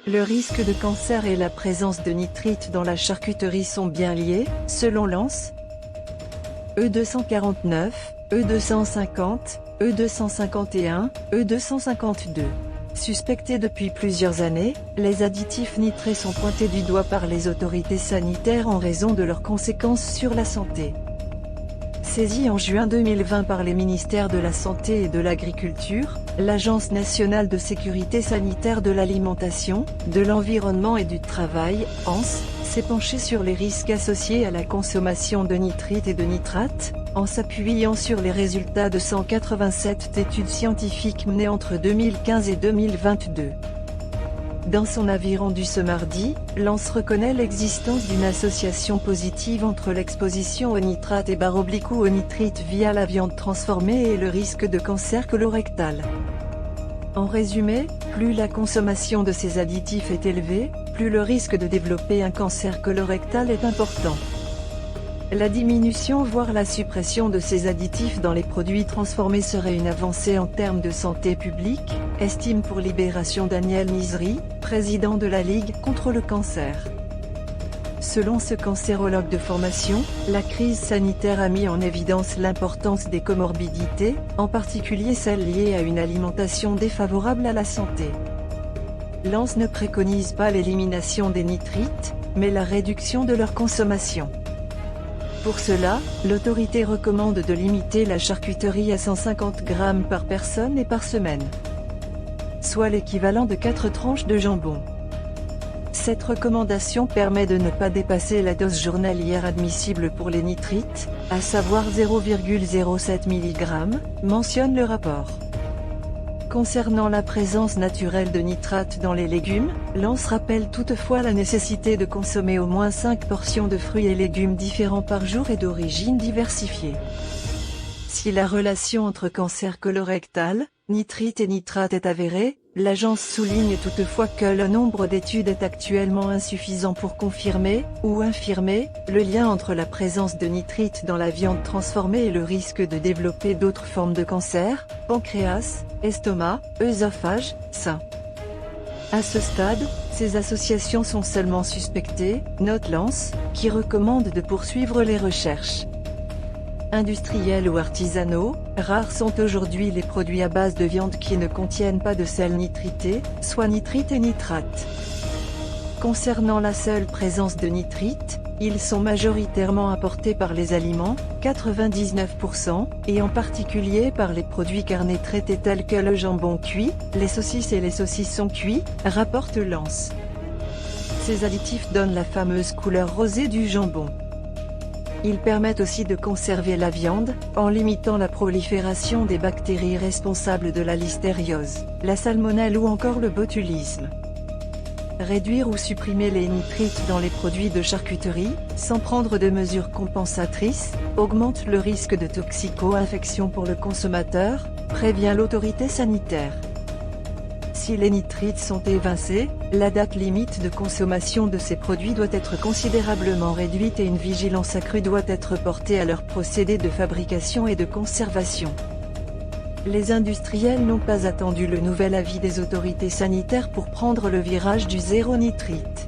Le risque de cancer et la présence de nitrites dans la charcuterie sont bien liés, selon l'ANS. E249, E250, E251, E252. Suspectés depuis plusieurs années, les additifs nitrés sont pointés du doigt par les autorités sanitaires en raison de leurs conséquences sur la santé. Saisie en juin 2020 par les ministères de la Santé et de l'Agriculture, l'Agence nationale de sécurité sanitaire de l'alimentation, de l'environnement et du travail, ANS, s'est penchée sur les risques associés à la consommation de nitrites et de nitrates, en s'appuyant sur les résultats de 187 études scientifiques menées entre 2015 et 2022. Dans son avis rendu ce mardi, l'ANS reconnaît l'existence d'une association positive entre l'exposition aux nitrates et / aux nitrites via la viande transformée et le risque de cancer colorectal. En résumé, plus la consommation de ces additifs est élevée, plus le risque de développer un cancer colorectal est important. La diminution voire la suppression de ces additifs dans les produits transformés serait une avancée en termes de santé publique, estime pour Libération Daniel Nizri, président de la Ligue contre le cancer. Selon ce cancérologue de formation, la crise sanitaire a mis en évidence l'importance des comorbidités, en particulier celles liées à une alimentation défavorable à la santé. L'ANS ne préconise pas l'élimination des nitrites, mais la réduction de leur consommation. Pour cela, l'autorité recommande de limiter la charcuterie à 150 g par personne et par semaine, soit l'équivalent de 4 tranches de jambon. Cette recommandation permet de ne pas dépasser la dose journalière admissible pour les nitrites, à savoir 0,07 mg, mentionne le rapport. Concernant la présence naturelle de nitrates dans les légumes, l'ANS rappelle toutefois la nécessité de consommer au moins 5 portions de fruits et légumes différents par jour et d'origine diversifiée. Si la relation entre cancer colorectal, nitrite et nitrate est avérée, l'agence souligne toutefois que le nombre d'études est actuellement insuffisant pour confirmer, ou infirmer, le lien entre la présence de nitrites dans la viande transformée et le risque de développer d'autres formes de cancer, pancréas, estomac, œsophage, sein. À ce stade, ces associations sont seulement suspectées, note l'ANS, qui recommande de poursuivre les recherches. Industriels ou artisanaux, rares sont aujourd'hui les produits à base de viande qui ne contiennent pas de sel nitrité, soit nitrite et nitrate. Concernant la seule présence de nitrites, ils sont majoritairement apportés par les aliments, 99%, et en particulier par les produits carnés traités tels que le jambon cuit, les saucisses et les saucissons cuits, rapporte l'ANS. Ces additifs donnent la fameuse couleur rosée du jambon. Ils permettent aussi de conserver la viande, en limitant la prolifération des bactéries responsables de la listériose, la salmonelle ou encore le botulisme. Réduire ou supprimer les nitrites dans les produits de charcuterie, sans prendre de mesures compensatrices, augmente le risque de toxico-infection pour le consommateur, prévient l'autorité sanitaire. Si les nitrites sont évincés, la date limite de consommation de ces produits doit être considérablement réduite et une vigilance accrue doit être portée à leurs procédés de fabrication et de conservation. Les industriels n'ont pas attendu le nouvel avis des autorités sanitaires pour prendre le virage du zéro nitrite.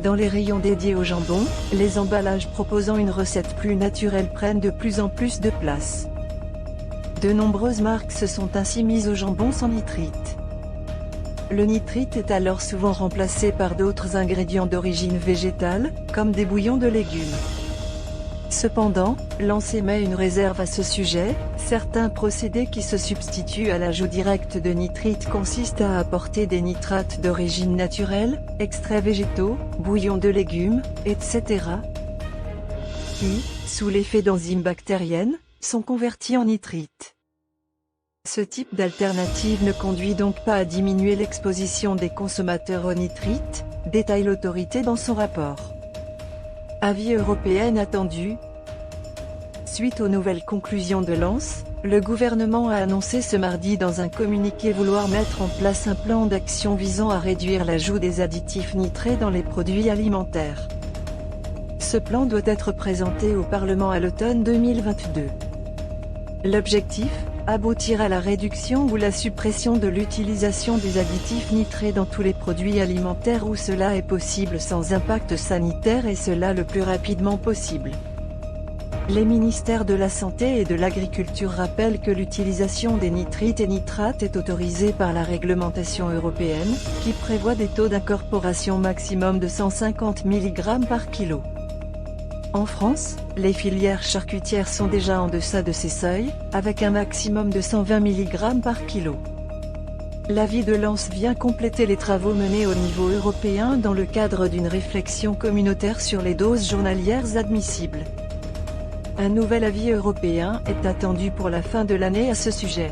Dans les rayons dédiés au jambon, les emballages proposant une recette plus naturelle prennent de plus en plus de place. De nombreuses marques se sont ainsi mises au jambon sans nitrite. Le nitrite est alors souvent remplacé par d'autres ingrédients d'origine végétale, comme des bouillons de légumes. Cependant, l'ANS émet une réserve à ce sujet, certains procédés qui se substituent à l'ajout direct de nitrite consistent à apporter des nitrates d'origine naturelle, extraits végétaux, bouillons de légumes, etc., qui, sous l'effet d'enzymes bactériennes, sont convertis en nitrite. Ce type d'alternative ne conduit donc pas à diminuer l'exposition des consommateurs aux nitrites, détaille l'autorité dans son rapport. Avis européenne attendu. Suite aux nouvelles conclusions de l'ANS, le gouvernement a annoncé ce mardi dans un communiqué vouloir mettre en place un plan d'action visant à réduire l'ajout des additifs nitrés dans les produits alimentaires. Ce plan doit être présenté au Parlement à l'automne 2022. L'objectif ? aboutir à la réduction ou la suppression de l'utilisation des additifs nitrés dans tous les produits alimentaires où cela est possible sans impact sanitaire et cela le plus rapidement possible. Les ministères de la Santé et de l'Agriculture rappellent que l'utilisation des nitrites et nitrates est autorisée par la réglementation européenne, qui prévoit des taux d'incorporation maximum de 150 mg par kilo. En France, les filières charcutières sont déjà en deçà de ces seuils, avec un maximum de 120 mg par kilo. L'avis de Lens vient compléter les travaux menés au niveau européen dans le cadre d'une réflexion communautaire sur les doses journalières admissibles. Un nouvel avis européen est attendu pour la fin de l'année à ce sujet.